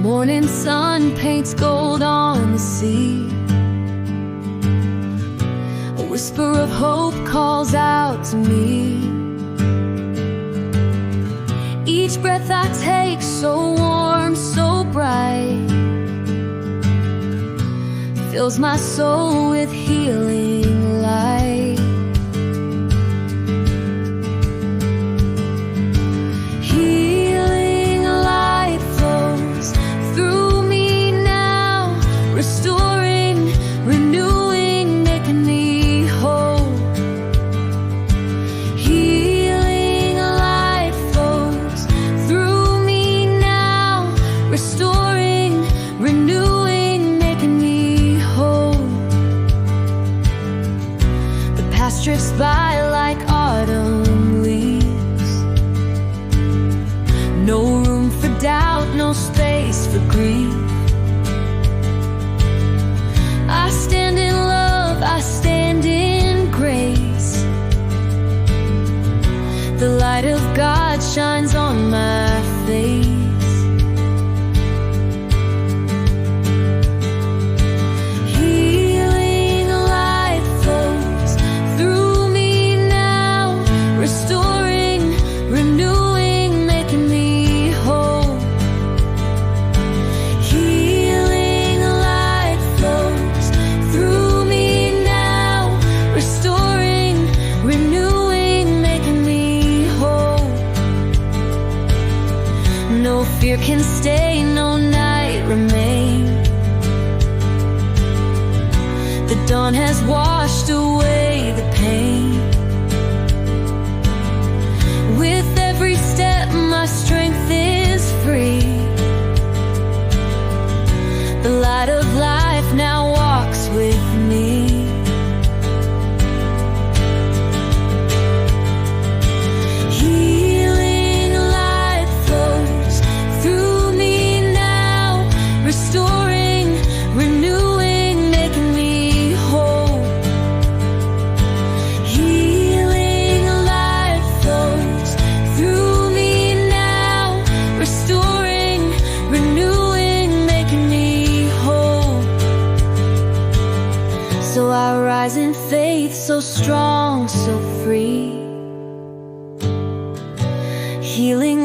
morning sun paints gold on the sea. A whisper of hope calls out to me. Each breath I take, so warm, so bright, fills my soul with healing light. Healing light flows through me now, restoring, renewing, making me whole. Healing light flows through me now, restoring, renewing, making me whole. The past drifts by like autumn leaves. No room for doubt, no space for grief. I stand in love, I stand in grace. The light of God shines on my face. Healing light flows through me now, restoring, renewing, making me whole. Healing light flows through me now, restoring, renewing, making me whole. No fear can stay, no night remain. The dawn has washed away the pain. With every step my strength is free. The light of life now walks with me. Healing light flows through me now, restoring, renewing, making me whole. Healing light flows through me now, restoring, renewing, making me whole. So I rise in faith, so strong, so free. Healing